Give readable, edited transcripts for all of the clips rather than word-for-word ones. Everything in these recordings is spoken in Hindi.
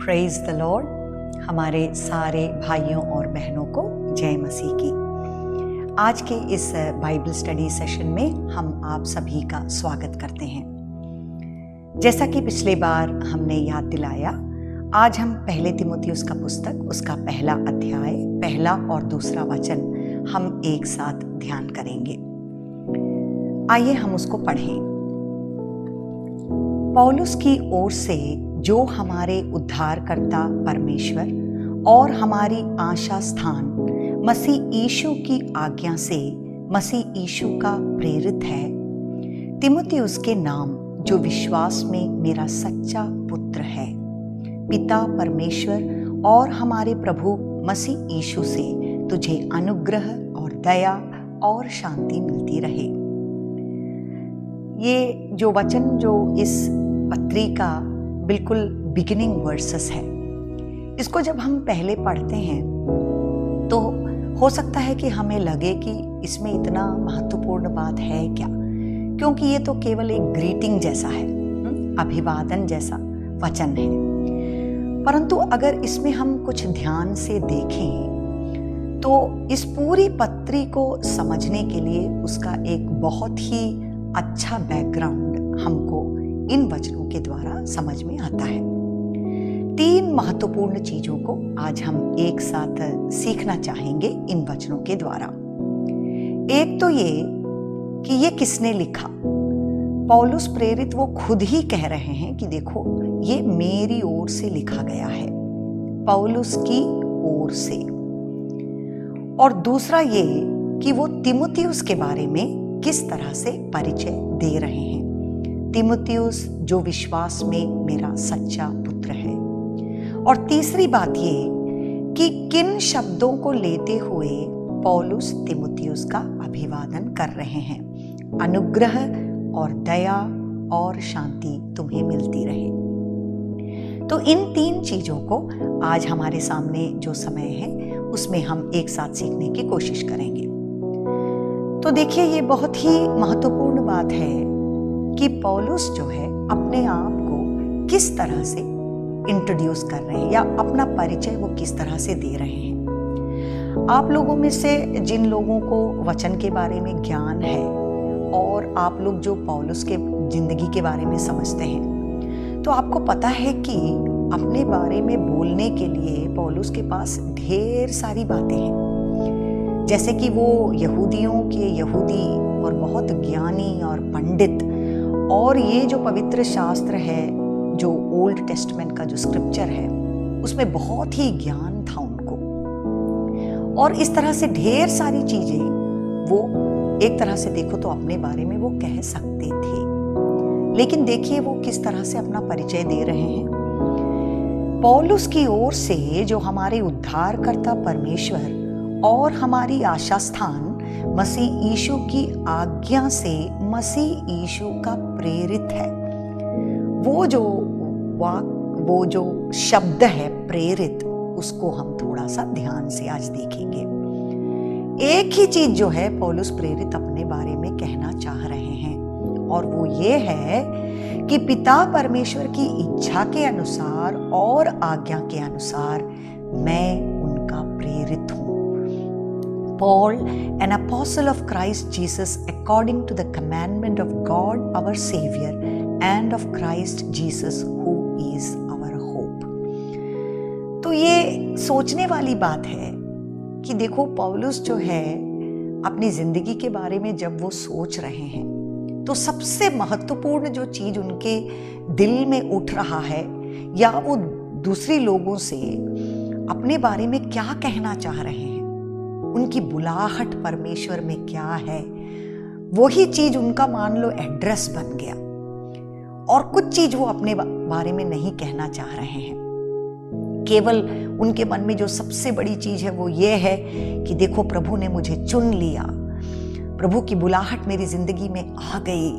Praise the Lord. हमारे सारे भाइयों और बहनों को जय मसीह की। आज के इस बाइबल स्टडी सेशन में हम आप सभी का स्वागत करते हैं। जैसा कि पिछले बार हमने याद दिलाया, आज हम पहले तीमुथियुस का पुस्तक उसका पहला अध्याय, पहला और दूसरा वचन हम एक साथ ध्यान करेंगे। आइए हम उसको पढ़ें। पौलुस की ओर से, जो हमारे उद्धारकर्ता परमेश्वर और हमारी आशा स्थान मसीह यीशु की आज्ञा से मसीह यीशु का प्रेरित है, तीमुथियुस के नाम, जो विश्वास में मेरा सच्चा पुत्र है, पिता परमेश्वर और हमारे प्रभु मसीह यीशु से तुझे अनुग्रह और दया और शांति मिलती रहे। ये जो वचन जो इस पत्री का बिल्कुल बिगिनिंग वर्सेस है, इसको जब हम पहले पढ़ते हैं तो हो सकता है कि हमें लगे कि इसमें इतना महत्वपूर्ण बात है क्या, क्योंकि ये तो केवल एक ग्रीटिंग जैसा है, अभिवादन जैसा वचन है। परंतु अगर इसमें हम कुछ ध्यान से देखें तो इस पूरी पत्री को समझने के लिए उसका एक बहुत ही अच्छा बैकग्राउंड हमको इन वचनों के द्वारा समझ में आता है। 3 महत्वपूर्ण चीजों को आज हम एक साथ सीखना चाहेंगे इन वचनों के द्वारा। एक तो ये कि ये किसने लिखा। पौलुस प्रेरित वो खुद ही कह रहे हैं कि देखो, ये मेरी ओर से लिखा गया है, पौलुस की ओर से। और दूसरा ये कि वो तीमुथियुस के बारे में किस तरह से परिचय दे रहे हैं। तीमुथियुस जो विश्वास में मेरा सच्चा पुत्र है। और तीसरी बात ये कि किन शब्दों को लेते हुए पौलुस तीमुथियुस का अभिवादन कर रहे हैं। अनुग्रह और दया और शांति तुम्हें मिलती रहे। तो इन 3 चीजों को आज हमारे सामने जो समय है उसमें हम एक साथ सीखने की कोशिश करेंगे। तो देखिए, ये बहुत ही महत्वपूर्ण बात है कि पौलुस जो है अपने आप को किस तरह से इंट्रोड्यूस कर रहे हैं या अपना परिचय वो किस तरह से दे रहे हैं। आप लोगों में से जिन लोगों को वचन के बारे में ज्ञान है और आप लोग जो पौलुस के जिंदगी के बारे में समझते हैं, तो आपको पता है कि अपने बारे में बोलने के लिए पौलुस के पास ढेर सारी बातें हैं। जैसे कि वो यहूदियों के यहूदी और बहुत ज्ञानी और पंडित, और ये जो पवित्र शास्त्र है, जो ओल्ड टेस्टमेंट का जो स्क्रिप्चर है, उसमें बहुत ही ज्ञान था उनको। और इस तरह से ढेर सारी चीजें वो एक तरह से देखो तो अपने बारे में वो कह सकते थे। लेकिन देखिए वो किस तरह से अपना परिचय दे रहे हैं। पौलुस की ओर से, जो हमारे उद्धारकर्ता परमेश्वर और हमारी आशा स्थान मसीह यीशु की आज्ञा से मसीह यीशु का प्रेरित है। वो जो शब्द है प्रेरित, उसको हम थोड़ा सा ध्यान से आज देखेंगे। एक ही चीज जो है पौलुस प्रेरित अपने बारे में कहना चाह रहे हैं, और वो ये है कि पिता परमेश्वर की इच्छा के अनुसार और आज्ञा के अनुसार मैं उनका प्रेरित हूं। Paul, an apostle of Christ Jesus, according to the commandment of God our Savior, and of Christ Jesus, who is our hope. तो ये सोचने वाली बात है कि देखो, पौलुस जो है अपनी जिंदगी के बारे में जब वो सोच रहे हैं, तो सबसे महत्वपूर्ण जो चीज उनके दिल में उठ रहा है, या वो दूसरे लोगों से अपने बारे में क्या कहना चाह रहे हैं, उनकी बुलाहट परमेश्वर में क्या है, वही चीज उनका मान लो एड्रेस बन गया। और कुछ चीज वो अपने बारे में नहीं कहना चाह रहे हैं। केवल उनके मन में जो सबसे बड़ी चीज है वो ये है कि देखो, प्रभु ने मुझे चुन लिया, प्रभु की बुलाहट मेरी जिंदगी में आ गई,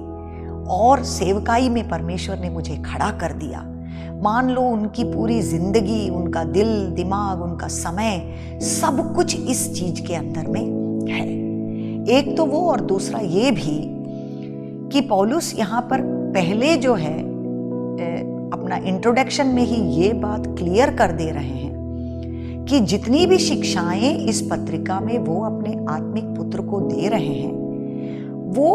और सेवकाई में परमेश्वर ने मुझे खड़ा कर दिया। मान लो उनकी पूरी जिंदगी, उनका दिल दिमाग, उनका समय, सब कुछ इस चीज के अंदर में है। एक तो वो, और दूसरा ये भी कि पौलुस यहाँ पर पहले जो है अपना इंट्रोडक्शन में ही ये बात क्लियर कर दे रहे हैं कि जितनी भी शिक्षाएं इस पत्रिका में वो अपने आत्मिक पुत्र को दे रहे हैं, वो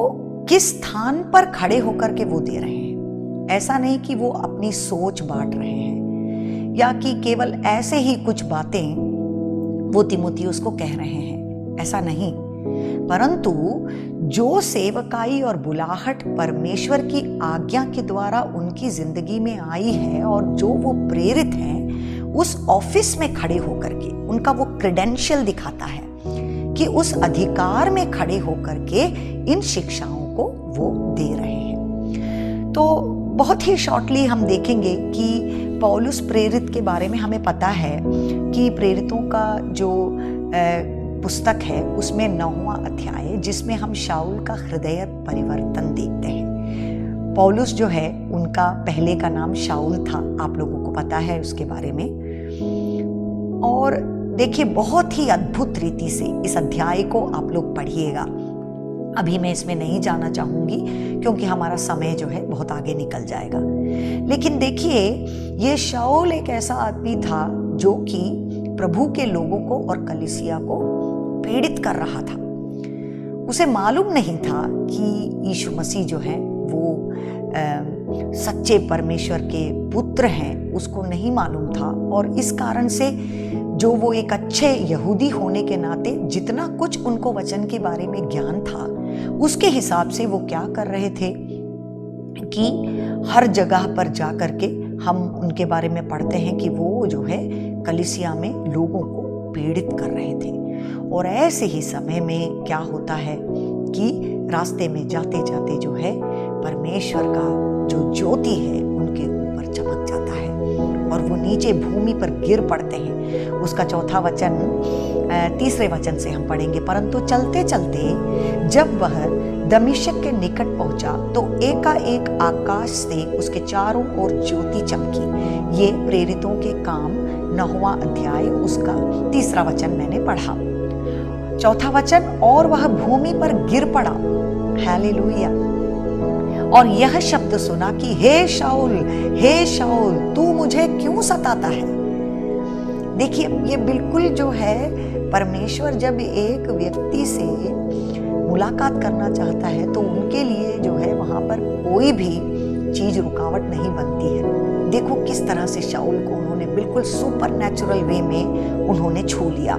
किस स्थान पर खड़े होकर के वो दे रहे हैं। ऐसा नहीं कि वो अपनी सोच बांट रहे हैं या कि केवल ऐसे ही कुछ बातें वो तिमुथियुस को कह रहे हैं, ऐसा नहीं, परंतु जो सेवकाई और बुलाहट परमेश्वर की आज्ञा के द्वारा उनकी जिंदगी में आई है और जो वो प्रेरित हैं, उस ऑफिस में खड़े होकर के उनका वो क्रेडेंशियल दिखाता है कि उस अधिकार में खड़े होकर के इन शिक्षाओं को वो दे रहे हैं। तो बहुत ही शॉर्टली हम देखेंगे कि पौलुस प्रेरित के बारे में हमें पता है कि प्रेरितों का जो पुस्तक है उसमें 9वां अध्याय, जिसमें हम शाऊल का हृदय परिवर्तन देखते हैं। पौलुस जो है उनका पहले का नाम शाऊल था, आप लोगों को पता है उसके बारे में। और देखिए बहुत ही अद्भुत रीति से इस अध्याय को आप लोग पढ़िएगा। अभी मैं इसमें नहीं जाना चाहूंगी क्योंकि हमारा समय जो है बहुत आगे निकल जाएगा। लेकिन देखिए ये शाऊल एक ऐसा आदमी था जो कि प्रभु के लोगों को और कलीसिया को पीड़ित कर रहा था। उसे मालूम नहीं था कि यीशु मसीह जो है वो सच्चे परमेश्वर के पुत्र हैं, उसको नहीं मालूम था। और इस कारण से जो वो एक अच्छे यहूदी होने के नाते जितना कुछ उनको वचन के बारे में ज्ञान था, उसके हिसाब से वो क्या कर रहे थे कि हर जगह पर जा करके हम उनके बारे में पढ़ते हैं कि वो जो है कलीसिया में लोगों को पीड़ित कर रहे थे। और ऐसे ही समय में क्या होता है कि रास्ते में जाते जाते जो है परमेश्वर का जो ज्योति है उनके ऊपर चमक जाता है और वो नीचे भूमि पर गिर पड़ते हैं। उसका 4 वचन 3 वचन से हम पढ़ेंगे। परंतु चलते चलते जब वह दमिश्क के निकट पहुंचा तो एकाएक आकाश से उसके चारों ओर ज्योति चमकी। ये प्रेरितों के काम 9वां अध्याय उसका 3 वचन मैंने पढ़ा। 4 वचन, और वह भूमि पर गिर पड़ा, हालेलुया, और यह शब्द सुना कि हे शाऊल तू मुझे क्यों सताता है। देखिए ये बिल्कुल जो है परमेश्वर जब एक व्यक्ति से मुलाकात करना चाहता है तो उनके लिए जो है वहां पर कोई भी चीज रुकावट नहीं बनती है। देखो किस तरह से शाऊल को उन्होंने बिल्कुल सुपर नेचुरल वे में उन्होंने छू लिया।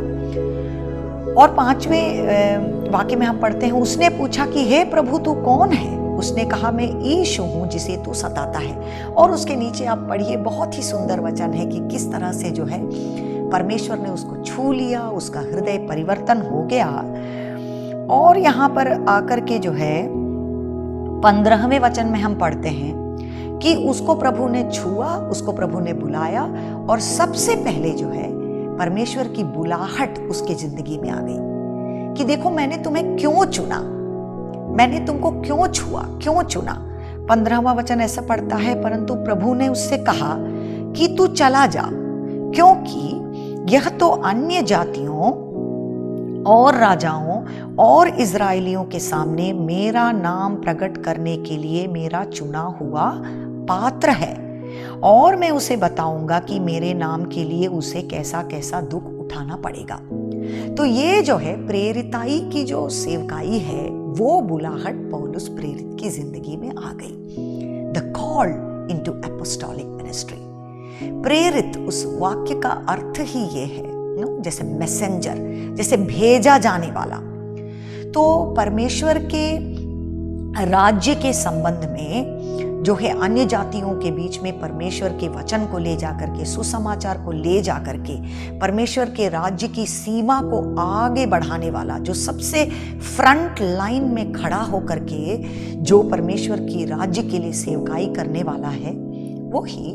और 5वें वाक्य में हम पढ़ते हैं, उसने पूछा कि हे प्रभु तू कौन है? उसने कहा मैं यीशु हूं जिसे तू सताता है। और उसके नीचे आप पढ़िए, बहुत ही सुंदर वचन है कि किस तरह से जो है परमेश्वर ने उसको छू लिया, उसका हृदय परिवर्तन हो गया। और यहाँ पर आकर के जो है 15वें वचन में हम पढ़ते हैं कि उसको प्रभु ने छुआ, उसको प्रभु ने बुलाया और सबसे पहले जो है परमेश्वर की बुलाहट उसके जिंदगी में आ गई कि देखो मैंने तुम्हें क्यों चुना, मैंने तुमको क्यों छुआ, क्यों चुना। 15वां वचन ऐसा पढ़ता है, परंतु प्रभु ने उससे कहा कि तू चला जा, क्योंकि यह तो अन्य जातियों और राजाओं और इजराइलियों के सामने मेरा नाम प्रकट करने के लिए मेरा चुना हुआ पात्र है। और मैं उसे बताऊंगा कि मेरे नाम के लिए उसे कैसा कैसा दुख उठाना पड़ेगा। तो ये जो है प्रेरिताई की जो सेवकाई है वो बुलाहट पौलुस प्रेरित की जिंदगी में आ गई। The call into apostolic ministry. प्रेरित उस वाक्य का अर्थ ही ये है जैसे मैसेंजर, जैसे भेजा जाने वाला। तो परमेश्वर के राज्य के संबंध में जो है अन्य जातियों के बीच में परमेश्वर के वचन को ले जाकर के, सुसमाचार को ले जाकर के परमेश्वर के राज्य की सीमा को आगे बढ़ाने वाला, जो सबसे फ्रंट लाइन में खड़ा होकर के जो परमेश्वर की राज्य के लिए सेवकाई करने वाला है, वो ही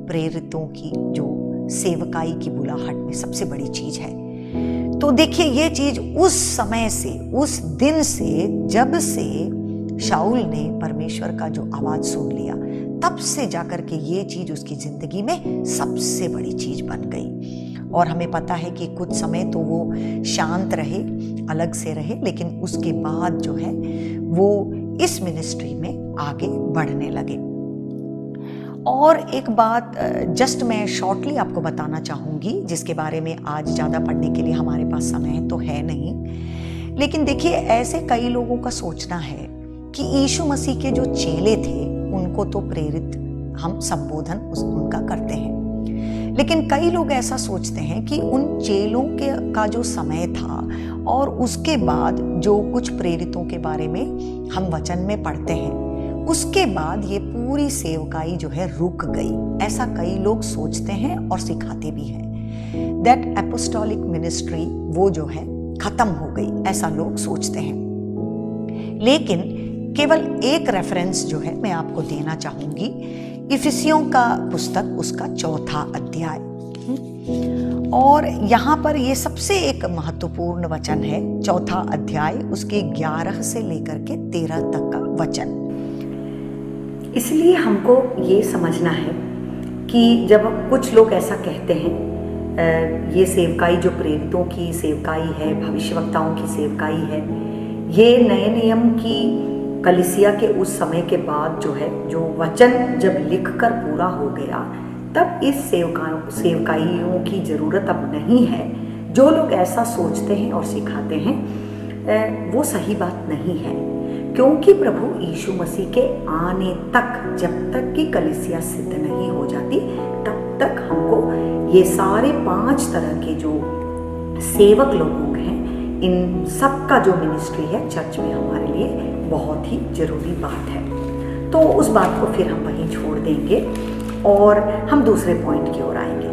प्रेरितों की जो सेवकाई की बुलाहट में सबसे बड़ी चीज है। तो देखिए ये चीज उस समय से, उस दिन से, जब से शाऊल ने परमेश्वर का जो आवाज सुन लिया, तब से जाकर के ये चीज उसकी जिंदगी में सबसे बड़ी चीज बन गई। और हमें पता है कि कुछ समय तो वो शांत रहे, अलग से रहे, लेकिन उसके बाद जो है वो इस मिनिस्ट्री में आगे बढ़ने लगे। और एक बात जस्ट मैं शॉर्टली आपको बताना चाहूँगी, जिसके बारे में आज ज़्यादा पढ़ने के लिए हमारे पास समय तो है नहीं, लेकिन देखिए ऐसे कई लोगों का सोचना है कि यीशु मसीह के जो चेले थे उनको तो प्रेरित हम संबोधन उनका करते हैं, लेकिन कई लोग ऐसा सोचते हैं कि उन चेलों का जो समय था और उसके बाद जो कुछ प्रेरितों के बारे में हम वचन में पढ़ते हैं, उसके बाद ये पूरी सेवकाई जो है रुक गई। ऐसा कई लोग सोचते हैं और सिखाते भी हैं। दैट एपोस्टोलिक मिनिस्ट्री वो जो है खत्म हो गई, ऐसा लोग सोचते हैं। लेकिन केवल एक रेफरेंस जो है मैं आपको देना चाहूंगी, इफिसियों का पुस्तक उसका 4था अध्याय, और यहाँ पर ये सबसे एक महत्वपूर्ण वचन है। 4था अध्याय उसके 11 से लेकर के 13 तक का वचन। इसलिए हमको ये समझना है कि जब कुछ लोग ऐसा कहते हैं, ये सेवकाई जो प्रेरितों की सेवकाई है, भविष्यवक्ताओं की सेवकाई है, ये नए नियम की कलीसिया के उस समय के बाद जो है, जो वचन जब लिखकर पूरा हो गया, तब इस सेवकाइयों की ज़रूरत अब नहीं है। जो लोग ऐसा सोचते हैं और सिखाते हैं वो सही बात नहीं है, क्योंकि प्रभु यीशु मसीह के आने तक, जब तक कि कलीसिया सिद्ध नहीं हो जाती, तब तक हमको ये सारे 5 तरह के जो सेवक लोग हैं, इन सब का जो मिनिस्ट्री है चर्च में हमारे लिए बहुत ही जरूरी बात है। तो उस बात को फिर हम वहीं छोड़ देंगे और हम दूसरे पॉइंट की ओर आएंगे।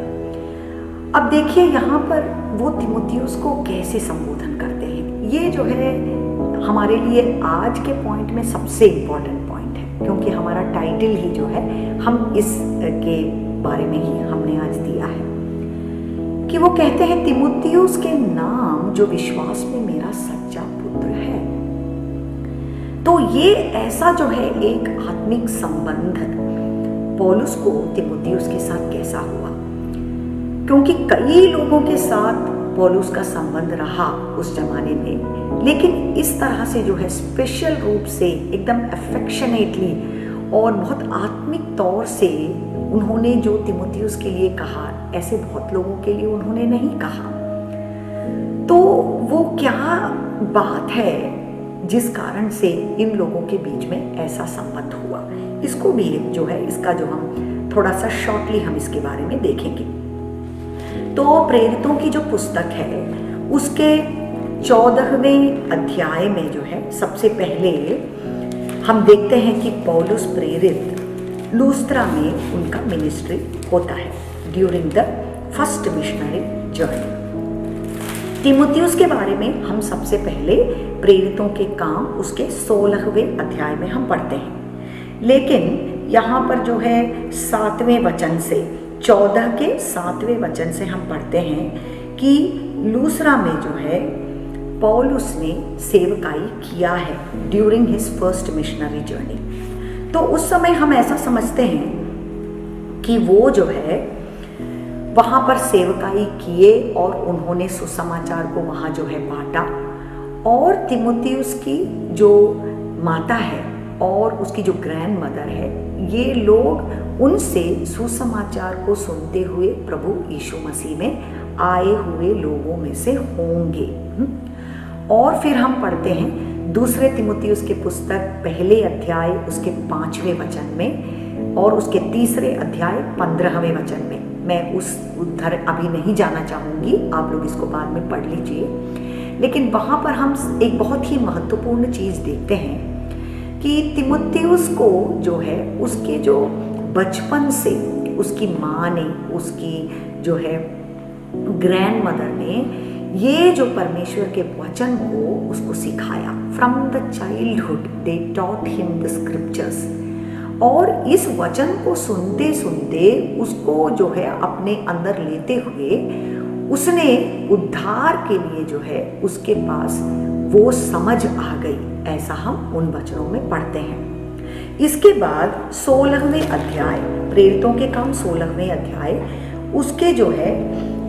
अब देखिए यहाँ पर वो तीमुथियुस को कैसे संबोधन करते हैं। ये जो है हमारे लिए आज के पॉइंट में सबसे इम्पोर्टेंट पॉइंट है, क्योंकि हमारा टाइटल ही जो है हम इसके बारे में ही हमने आज दिया है कि वो कहते हैं तीमुथियुस के नाम जो विश्वास में मेरा सच्चा पुत्र है। तो ये ऐसा जो है एक आत्मिक संबंध पौलुस को तीमुथियुस के साथ कैसा हुआ, क्योंकि कई लोगों के साथ पौलुस का संबंध रहा उस जमाने में, लेकिन इस तरह से जो है स्पेशल रूप से एकदम अफेक्शनेटली और बहुत आत्मिक तौर से उन्होंने जो तीमुथियुस के लिए कहा, ऐसे बहुत लोगों के लिए उन्होंने नहीं कहा। तो वो क्या बात है जिस कारण से इन लोगों के बीच में ऐसा संबंध हुआ, इसको भी जो है, इसका जो हम थोड़ा सा शॉर्टली हम इसके बारे में देखेंगे। तो प्रेरितों की जो पुस्तक है उसके 14वें अध्याय में जो है सबसे पहले हम देखते हैं कि पौलुस प्रेरित लूस्त्रा में उनका मिनिस्ट्री होता है during the first missionary journey. तीमुथियुस के बारे में हम सबसे पहले प्रेरितों के काम उसके 16वें अध्याय में हम पढ़ते हैं, लेकिन यहाँ पर जो है 7वें वचन से 14 के 7वें वचन से हम पढ़ते हैं कि लूस्त्रा में जो है पौलुस ने सेवकाई किया है during his first missionary journey. तो उस समय हम ऐसा समझते हैं कि वो जो है वहाँ पर सेवकाई किए और उन्होंने सुसमाचार को वहाँ जो है बांटा, और तीमुथियुस की जो माता है और उसकी जो ग्रैंड मदर है, ये लोग उनसे सुसमाचार को सुनते हुए प्रभु यीशु मसीह में आए हुए लोगों में से होंगे। और फिर हम पढ़ते हैं दूसरे तीमुथियुस के पुस्तक पहले अध्याय उसके 5वें वचन में और उसके तीसरे अध्याय 15वें वचन में। मैं उधर अभी नहीं जाना चाहूँगी, आप लोग इसको बाद में पढ़ लीजिए। लेकिन वहाँ पर हम एक बहुत ही महत्वपूर्ण चीज़ देखते हैं कि तीमुथियुस को जो है उसके जो बचपन से उसकी माँ ने, उसकी जो है ग्रैंड मदर ने ये जो परमेश्वर के वचन को उसको सिखाया। From the childhood they taught him the scriptures, और इस वचन को सुनते सुनते उसको जो है अपने अंदर लेते हुए उसने उद्धार के लिए जो है उसके पास वो समझ आ गई, ऐसा हम उन वचनों में पढ़ते हैं। इसके बाद 16वें अध्याय, प्रेरितों के काम 16वें अध्याय, उसके जो है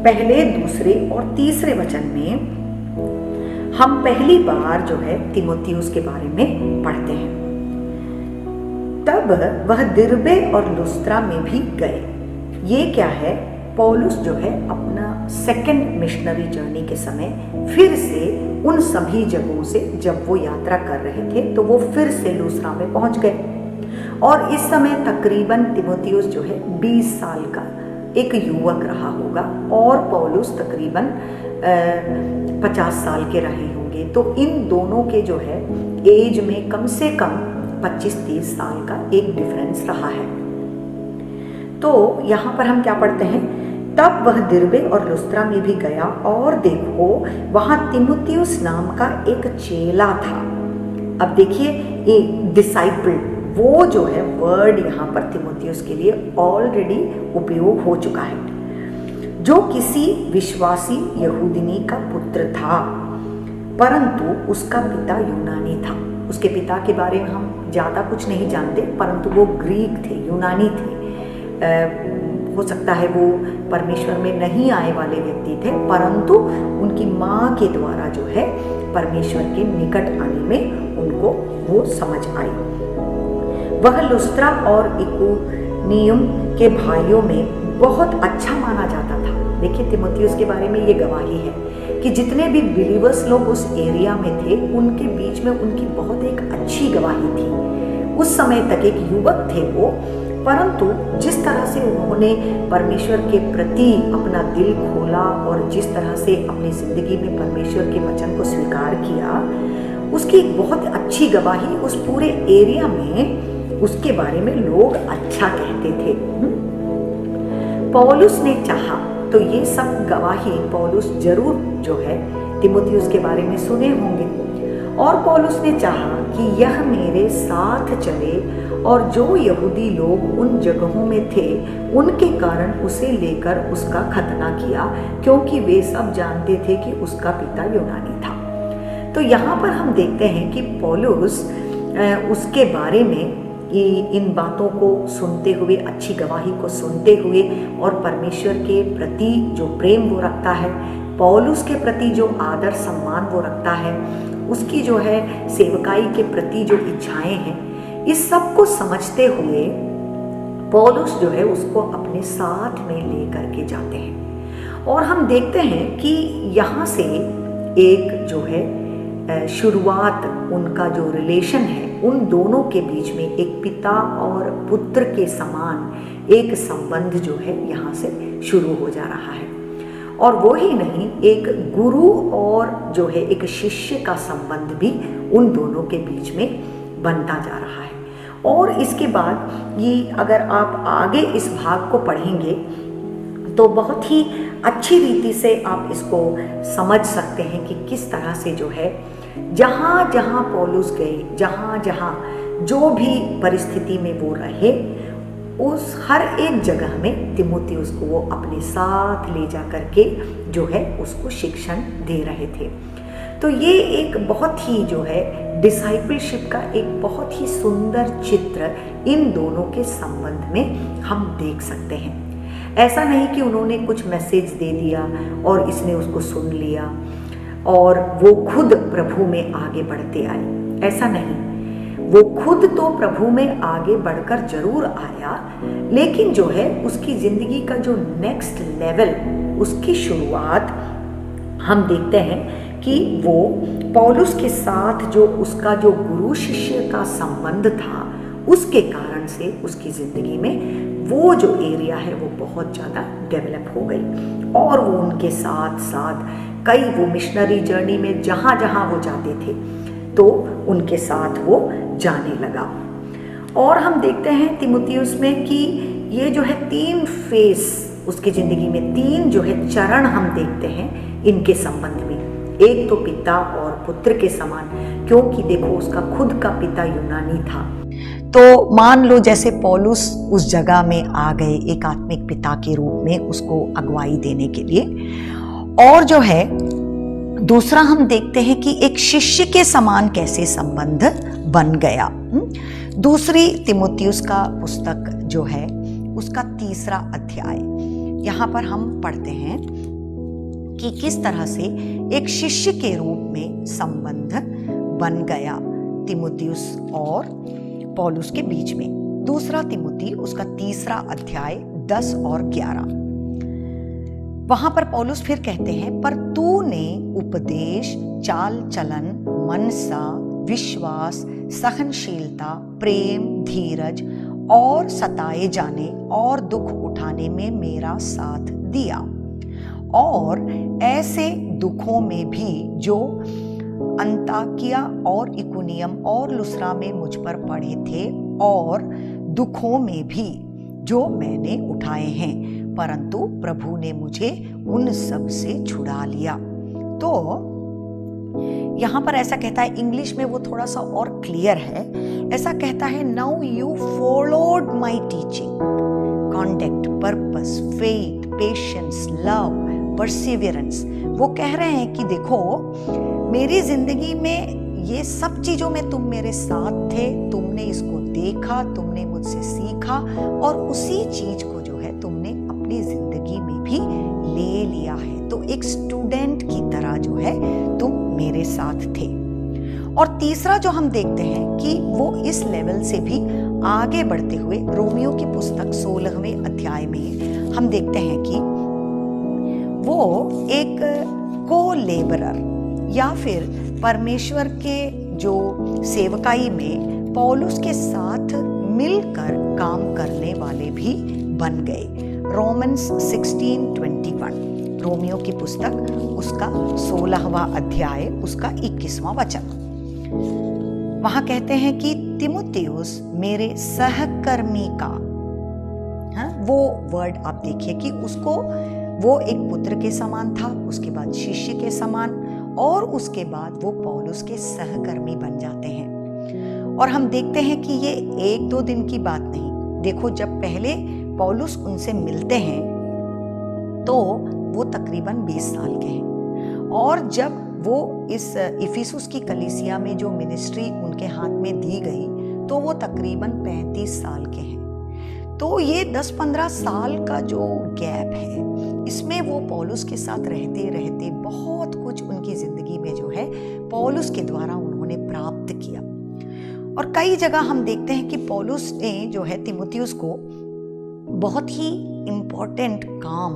पहले, दूसरे और तीसरे वचन में हम पहली बार जो है तीमुथियुस के बारे में पढ़ते हैं। तब वह दिर्बे और लुस्त्रा में भी गए। ये क्या है, पौलुस जो है अपना सेकंड मिशनरी जर्नी के समय फिर से उन सभी जगहों से जब वो यात्रा कर रहे थे तो वो फिर से लुस्त्रा में पहुंच गए। और इस समय तकरीबन तीमुथियुस जो है 20 साल का एक युवक रहा होगा और पौलुस तकरीबन 50 साल के रहे होंगे। तो इन दोनों के जो है एज में कम से कम 25-30 साल का एक डिफरेंस रहा है। तो यहाँ पर हम क्या पढ़ते हैं, तब वह दिर्बे और लुस्त्रा में भी गया और देखो वहां तीमुथियुस नाम का एक चेला था। अब देखिए एक डिसाइपल, वो जो है वर्ड यहाँ पर तीमुथियुस के लिए ऑलरेडी उपयोग हो चुका है, जो किसी विश्वासी यहूदिनी का पुत्र था, परंतु उसका पिता यूनानी था। उसके पिता के बारे में हम ज़्यादा कुछ नहीं जानते, परंतु वो ग्रीक थे, यूनानी थे। हो सकता है वो परमेश्वर में नहीं आए वाले व्यक्ति थे, परंतु उनकी माँ के द्वारा जो है परमेश्वर के निकट आने में उनको वो समझ आई। वह लुस्त्रा और इकुनियुम के भाइयों में बहुत अच्छा माना जाता था। देखिए तीमुथियुस के बारे में ये गवाही है कि जितने भी बिलीवर्स लोग उस एरिया में थे उनके बीच में उनकी बहुत एक अच्छी गवाही थी। उस समय तक एक युवक थे वो, परंतु जिस तरह से उन्होंने परमेश्वर के प्रति अपना दिल खोला और जिस तरह से अपनी जिंदगी में परमेश्वर के वचन को स्वीकार किया, उसकी बहुत अच्छी गवाही उस पूरे एरिया में उसके बारे में लोग अच्छा कहते थे। पौलुस ने चाहा तो ये सब गवाही पौलुस जरूर जो है तीमुथियुस के बारे में सुने होंगे, और पौलुस ने चाहा कि यह मेरे साथ चले और जो यहूदी लोग उन जगहों में थे उनके कारण उसे लेकर उसका खतना किया, क्योंकि वे सब जानते थे कि उसका पिता यूनानी था। तो यहाँ पर हम देखते हैं कि पौलुस उसके बारे में इन बातों को सुनते हुए, अच्छी गवाही को सुनते हुए और परमेश्वर के प्रति जो प्रेम वो रखता है, पौलुस के प्रति जो आदर सम्मान वो रखता है, उसकी जो है सेवकाई के प्रति जो इच्छाएं हैं, इस सब को समझते हुए पौलुस जो है उसको अपने साथ में लेकर के जाते हैं। और हम देखते हैं कि यहाँ से एक जो है शुरुआत, उनका जो रिलेशन है उन दोनों के बीच में एक पिता और पुत्र के समान एक संबंध जो है यहाँ से शुरू हो जा रहा है। और वो ही नहीं, एक गुरु और जो है एक शिष्य का संबंध भी उन दोनों के बीच में बनता जा रहा है। और इसके बाद ये अगर आप आगे इस भाग को पढ़ेंगे तो बहुत ही अच्छी रीति से आप इसको समझ सकते हैं कि किस तरह से जो है जहाँ जहाँ पौलुस गए, जहाँ जहाँ जो भी परिस्थिति में वो रहे, उस हर एक जगह में तीमुथियुस को वो अपने साथ ले जा करके जो है उसको शिक्षण दे रहे थे। तो ये एक बहुत ही जो है डिसाइपलशिप का एक बहुत ही सुंदर चित्र इन दोनों के संबंध में हम देख सकते हैं। ऐसा नहीं कि उन्होंने कुछ मैसेज दे दिया और इसने उसको सुन लिया और वो खुद प्रभु में आगे बढ़ते आए, ऐसा नहीं। वो खुद तो प्रभु में आगे बढ़कर जरूर आया, लेकिन जो है उसकी जिंदगी का जो नेक्स्ट लेवल, उसकी शुरुआत हम देखते हैं कि वो पौलुस के साथ जो उसका जो गुरु शिष्य का संबंध था, उसके कारण से उसकी जिंदगी में वो जो एरिया है वो बहुत ज़्यादा डेवलप हो गई। और वो उनके साथ साथ कई वो मिशनरी जर्नी में जहाँ जहाँ वो जाते थे तो उनके साथ वो जाने लगा। और हम देखते हैं तीमुथियुस में कि ये जो है 3 फेस उसकी ज़िंदगी में, 3 जो है चरण हम देखते हैं इनके संबंध में। एक तो पिता और पुत्र के समान, क्योंकि देखो उसका खुद का पिता यूनानी था। तो मान लो जैसे पौलुस उस जगह में आ गए एक आत्मिक पिता के रूप में उसको अगुवाई देने के लिए। और जो है दूसरा हम देखते हैं कि एक शिष्य के समान कैसे संबंध बन गया। दूसरी तीमुथियुस का पुस्तक जो है उसका 3रा अध्याय, यहाँ पर हम पढ़ते हैं कि किस तरह से एक शिष्य के रूप में संबंध बन गया तीमुथियुस और पौलुस के बीच में। दूसरा तिमुथी उसका 3 अध्याय 10 और 11। वहां पर पौलुस फिर कहते हैं, पर तूने उपदेश, चाल चलन, मनसा, विश्वास, सहनशीलता, प्रेम, धीरज और सताए जाने और दुख उठाने में मेरा साथ दिया, और ऐसे दुखों में भी जो अंताकिया और इकुनियम और लुस्रा में मुझ पर पड़े थे, और दुखों में भी जो मैंने उठाए हैं, परंतु प्रभु ने मुझे उन सब से छुड़ा लिया। तो यहां पर ऐसा कहता है, इंग्लिश में वो थोड़ा सा और क्लियर है, ऐसा कहता है, now you followed my teaching, conduct, purpose, faith, patience, love, Perseverance. वो कह रहे हैं कि देखो, मेरी जिंदगी में ये सब चीजों में तुम मेरे साथ थे, तुमने इसको देखा, तुमने मुझसे सीखा, और उसी चीज को जो है तुमने अपनी जिंदगी में भी ले लिया है। तो एक स्टूडेंट की तरह जो है तुम मेरे साथ थे। और तीसरा जो हम देखते हैं कि वो इस लेवल से भी आगे बढ़ते हुए रोमियो की पुस्तक 16वें अध्याय में हम देखते हैं कि वो एक को लेबरर या फिर परमेश्वर के जो सेवकाई में पौलुस के साथ मिलकर काम करने वाले भी बन गए। रोमन्स 16:21, रोमियो की पुस्तक उसका 16वां अध्याय उसका 21वां वचन। वहां कहते हैं कि तिमुथियुस मेरे सहकर्मी का, वो वर्ड आप देखिए कि उसको वो एक पुत्र के समान था, उसके बाद शिष्य के समान, और उसके बाद वो पौलुस के सहकर्मी बन जाते हैं। और हम देखते हैं कि ये 1-2 दिन की बात नहीं। देखो, जब पहले पौलुस उनसे मिलते हैं तो वो तकरीबन 20 साल के हैं, और जब वो इस इफिसुस की कलीसिया में जो मिनिस्ट्री उनके हाथ में दी गई तो वो तकरीबन 35 साल के हैं। तो ये 10-15 साल का जो गैप है, इसमें वो पौलुस के साथ रहते रहते बहुत कुछ उनकी जिंदगी में जो है पौलुस के द्वारा उन्होंने प्राप्त किया। और कई जगह हम देखते हैं कि पौलुस ने जो है तिमुथियुस को बहुत ही इम्पोर्टेंट काम,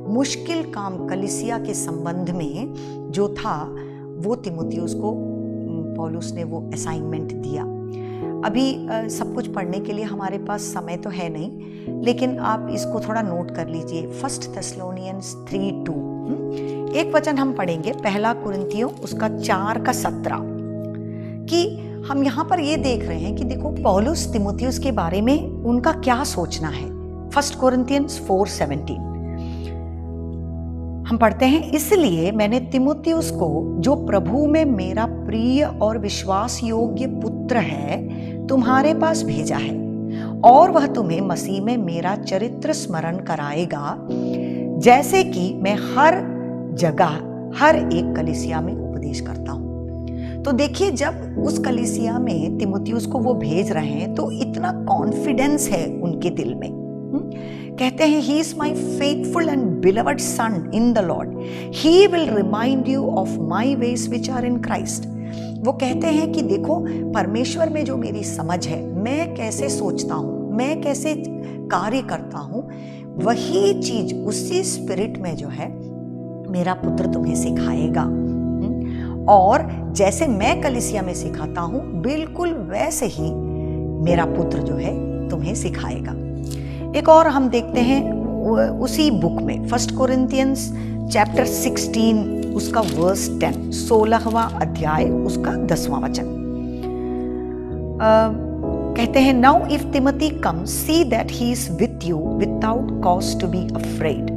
मुश्किल काम कलीसिया के संबंध में जो था, वो तिमुथियुस को पौलुस ने वो असाइनमेंट दिया। अभी सब कुछ पढ़ने के लिए हमारे पास समय तो है नहीं, लेकिन आप इसको थोड़ा नोट कर लीजिए। 1 थेस्सलोनियंस 3:2 एक वचन हम पढ़ेंगे, 1 कुरिन्थियों उसका 4:17, कि हम यहाँ पर ये देख रहे हैं कि देखो पौलुस तिमुथियुस के बारे में उनका क्या सोचना है। 1 कुरिन्थियंस 4:17 हम पढ़ते हैं, इसलिए मैंने तिमुथियुस को, जो प्रभु में मेरा प्रिय और विश्वास योग्य पुत्र है, तुम्हारे पास भेजा है, और वह तुम्हें मसीह में मेरा चरित्र स्मरण कराएगा, जैसे कि मैं हर जगह हर एक कलीसिया में उपदेश करता हूं। तो देखिए, जब उस कलीसिया में तिमुथियुस को वो भेज रहे हैं तो इतना कॉन्फिडेंस है उनके दिल में। कहते हैं, he is my faithful and beloved son in the Lord. He will remind you of my ways which are in Christ. वो कहते हैं कि देखो, परमेश्वर में जो मेरी समझ है, मैं कैसे सोचता हूँ, मैं कैसे कार्य करता हूँ, वही चीज उसी स्पिरिट में जो है मेरा पुत्र तुम्हें सिखाएगा। और जैसे मैं कलीसिया में सिखाता हूँ, बिल्कुल वैसे ही मेरा पुत्र जो है तुम्हें सिखाएगा। एक और हम देखते हैं उसी बुक में 1 कुरिन्थियंस चैप्टर 16 उसका वर्स 10, 16वां अध्याय उसका 10वां वचन। कहते हैं, now if Timothy comes see that he is with you without cause to be afraid.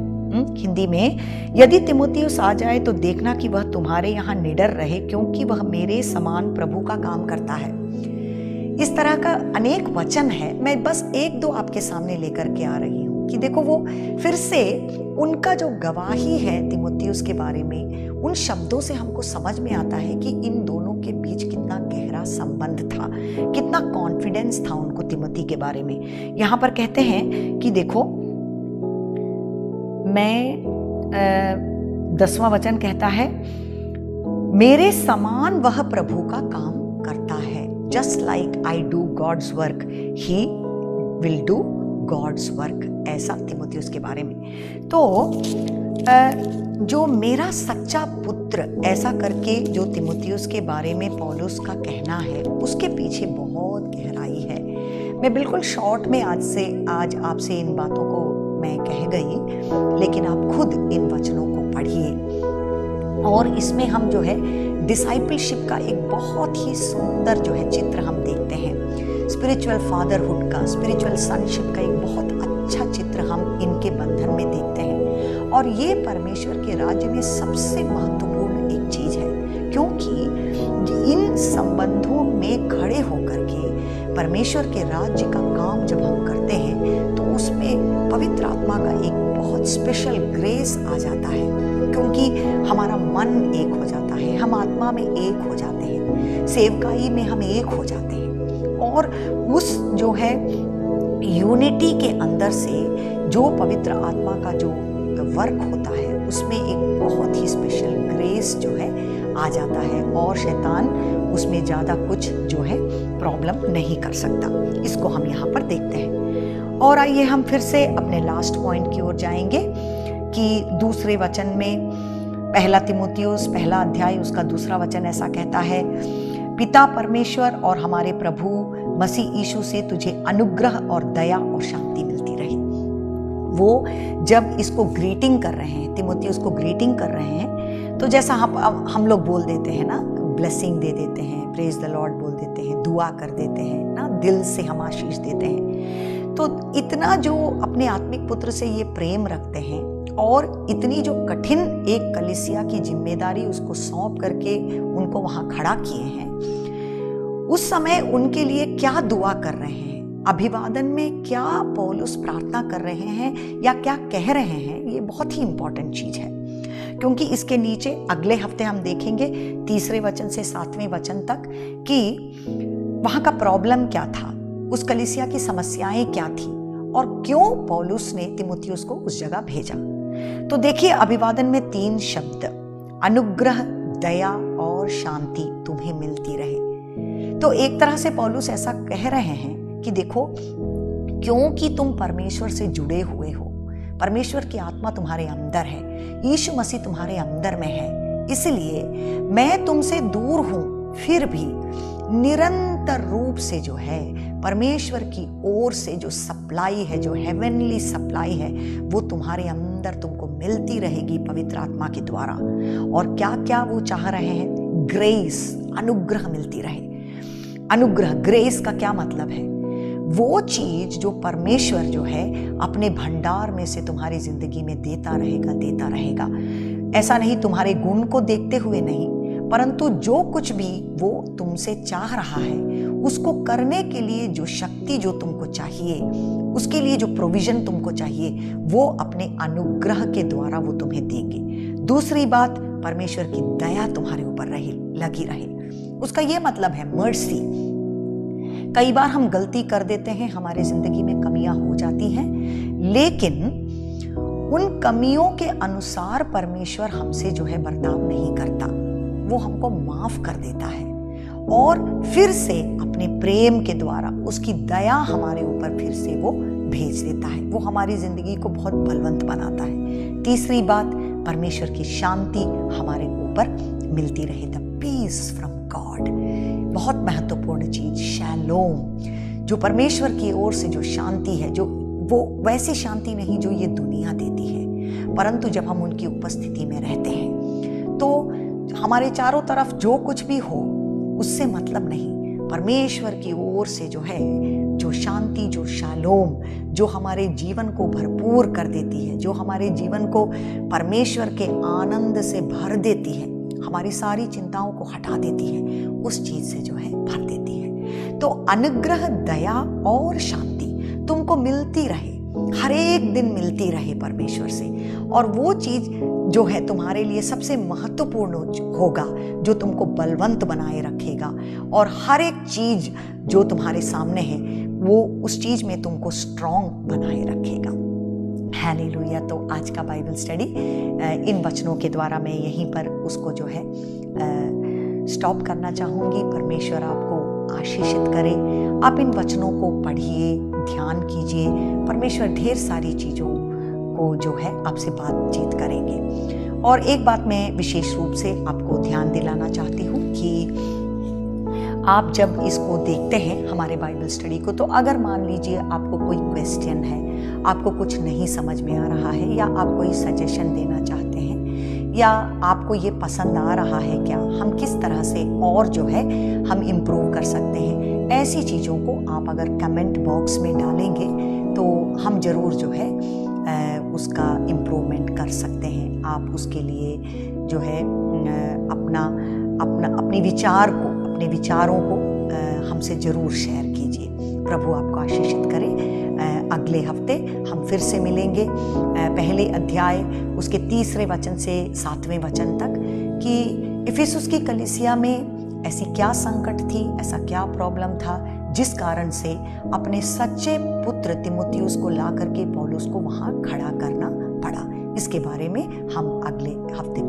Hindi में, यदि तिमोथियुस आ जाए तो देखना कि वह तुम्हारे यहाँ निडर रहे, क्योंकि वह मेरे समान प्रभु का काम करता है। इस तरह का अनेक वचन है, मैं बस 1-2 आपके सामने लेकर के आ रही हूँ कि देखो, वो फिर से उनका जो गवाही है तिमोथियुस के बारे में, उन शब्दों से हमको समझ में आता है कि इन दोनों के बीच कितना गहरा संबंध था, कितना कॉन्फिडेंस था उनको तिमोथी के बारे में। यहाँ पर कहते हैं कि देखो, मैं 10वां वचन कहता है, मेरे समान वह प्रभु का काम करता है। Just like I do God's work he will do God's work, ऐसा तीमुथियुस के बारे में। तो जो मेरा सच्चा पुत्र, ऐसा करके जो तीमुथियुस के बारे में पौलुस का कहना है, उसके पीछे बहुत गहराई है। मैं बिल्कुल शॉर्ट में आज आपसे इन बातों को मैं कह गई, लेकिन आप खुद इन वचनों को पढ़िए। और इसमें हम जो है डिसाइपलशिप का एक बहुत ही सुंदर जो है चित्र हम देखते हैं। स्पिरिचुअल फादरहुड का, स्पिरिचुअल सनशिप का एक बहुत अच्छा चित्र हम इनके बंधन में देखते हैं। और ये परमेश्वर के राज्य में सबसे महत्वपूर्ण एक चीज है, क्योंकि इन संबंधों में खड़े होकर के परमेश्वर के राज्य का काम जब हम करते हैं तो उसमें पवित्र आत्मा का एक बहुत स्पेशल ग्रेस आ जाता है, क्योंकि हमारा मन एक हो जाता है, हम आत्मा में एक हो जाते हैं, सेवकाई में हम एक हो जाते हैं। और उस जो है यूनिटी के अंदर से जो पवित्र आत्मा का जो वर्क होता है, उसमें एक बहुत ही स्पेशल ग्रेस जो है आ जाता है, और शैतान उसमें ज़्यादा कुछ जो है प्रॉब्लम नहीं कर सकता। इसको हम यहाँ पर देखते हैं। और आइए हम फिर से अपने लास्ट पॉइंट की ओर जाएंगे कि दूसरे वचन में, पहला तीमुथियुस पहला अध्याय उसका दूसरा वचन ऐसा कहता है, पिता परमेश्वर और हमारे प्रभु मसीह यीशु से तुझे अनुग्रह और दया और शांति मिलती रहे। वो जब इसको ग्रीटिंग कर रहे हैं, तीमुथियुस को ग्रीटिंग कर रहे हैं, तो जैसा हम लोग बोल देते हैं ना, ब्लेसिंग दे देते हैं, प्रेज द लॉर्ड बोल देते हैं, दुआ कर देते हैं ना, दिल से हम आशीष देते हैं। तो इतना जो अपने आत्मिक पुत्र से ये प्रेम रखते हैं और इतनी जो कठिन एक कलीसिया की जिम्मेदारी उसको सौंप करके उनको वहां खड़ा किए हैं, उस समय उनके लिए क्या दुआ कर रहे हैं, अभिवादन में क्या पौलुस प्रार्थना कर रहे हैं या क्या कह रहे हैं, ये बहुत ही इंपॉर्टेंट चीज है। क्योंकि इसके नीचे अगले हफ्ते हम देखेंगे 3 वचन से 7वें वचन तक कि वहां का प्रॉब्लम क्या था, उस कलीसिया की समस्याएं क्या थी और क्यों पौलुस ने तीमुथियुस को उस जगह भेजा। तो देखिए, अभिवादन में 3 शब्द, अनुग्रह, दया और शांति तुम्हें मिलती रहे। तो एक तरह से पौलुस ऐसा कह रहे हैं कि देखो, क्योंकि तुम परमेश्वर से जुड़े हुए हो, परमेश्वर की आत्मा तुम्हारे अंदर है, यीशु मसीह तुम्हारे अंदर में है, इसलिए मैं तुमसे दूर हूं, फिर भी निरंतर रूप से जो है परमेश्वर की ओर से जो सप्लाई है, जो हेवनली सप्लाई है, वो तुम्हारे अंदर तुमको मिलती रहेगी पवित्र आत्मा के द्वारा। और क्या क्या वो चाह रहे हैं? ग्रेस, अनुग्रह मिलती रहे। अनुग्रह, ग्रेस का क्या मतलब है? वो चीज जो परमेश्वर जो है अपने भंडार में से तुम्हारी जिंदगी में देता रहेगा। ऐसा नहीं तुम्हारे गुण को देखते हुए नहीं, परंतु जो कुछ भी वो तुमसे चाह रहा है उसको करने के लिए जो शक्ति जो तुमको चाहिए, उसके लिए जो प्रोविजन तुमको चाहिए, वो अपने अनुग्रह के द्वारा वो तुम्हें देंगे। दूसरी बात, परमेश्वर की दया तुम्हारे ऊपर लगी रहे। उसका ये मतलब है मर्सी। कई बार हम गलती कर देते हैं, हमारे जिंदगी में कमियां हो जाती हैं, लेकिन उन कमियों के अनुसार परमेश्वर हमसे जो है बर्ताव नहीं करता, वो हमको माफ कर देता है और फिर से अपने प्रेम के द्वारा उसकी दया हमारे ऊपर फिर से वो भेज देता है। वो हमारी जिंदगी को बहुत बलवंत बनाता है। तीसरी बात, परमेश्वर की शांति हमारे ऊपर मिलती रहे, द पीस फ्रॉम गॉड। बहुत महत्वपूर्ण चीज, शैलोम, जो परमेश्वर की ओर से जो शांति है, जो वो वैसी शांति नहीं जो ये दुनिया देती है, परंतु जब हम उनकी उपस्थिति में रहते हैं तो हमारे चारों तरफ जो कुछ भी हो उससे मतलब नहीं, परमेश्वर की ओर से जो है जो शांति, जो शालोम, जो हमारे जीवन को भरपूर कर देती है, जो हमारे जीवन को परमेश्वर के आनंद से भर देती है, हमारी सारी चिंताओं को हटा देती है, उस चीज से जो है भर देती है। तो अनुग्रह, दया और शांति तुमको मिलती रहे, हर एक दिन मिलती रहे परमेश्वर से, और वो चीज जो है तुम्हारे लिए सबसे महत्वपूर्ण होगा, जो तुमको बलवंत बनाए रखेगा, और हर एक चीज जो तुम्हारे सामने है वो उस चीज में तुमको स्ट्रॉन्ग बनाए रखेगा। हालेलुया। तो आज का बाइबल स्टडी इन वचनों के द्वारा मैं यहीं पर उसको जो है स्टॉप करना चाहूंगी। परमेश्वर आपको आशीषित करे। आप इन वचनों को पढ़िए, ध्यान कीजिए। परमेश्वर ढेर सारी चीज़ों को जो है आपसे बातचीत करेंगे। और एक बात मैं विशेष रूप से आपको ध्यान दिलाना चाहती हूँ कि आप जब इसको देखते हैं हमारे बाइबल स्टडी को, तो अगर मान लीजिए आपको कोई क्वेश्चन है, आपको कुछ नहीं समझ में आ रहा है, या आप कोई सजेशन देना चाहते हैं, या आपको ये पसंद आ रहा है क्या, हम किस तरह से और जो है हम इम्प्रूव कर सकते हैं, ऐसी चीज़ों को आप अगर कमेंट बॉक्स में डालेंगे तो हम ज़रूर जो है उसका इम्प्रूवमेंट कर सकते हैं। आप उसके लिए जो है अपने विचारों को हमसे ज़रूर शेयर कीजिए। प्रभु आपको आशीषित करे। अगले हफ्ते हम फिर से मिलेंगे पहले अध्याय उसके 3 वचन से 7वें वचन तक, कि इफिसुस की कलीसिया में ऐसी क्या संकट थी, ऐसा क्या प्रॉब्लम था जिस कारण से अपने सच्चे पुत्र तीमुथियुस को ला करके पौलुस को वहाँ खड़ा करना पड़ा। इसके बारे में हम अगले हफ्ते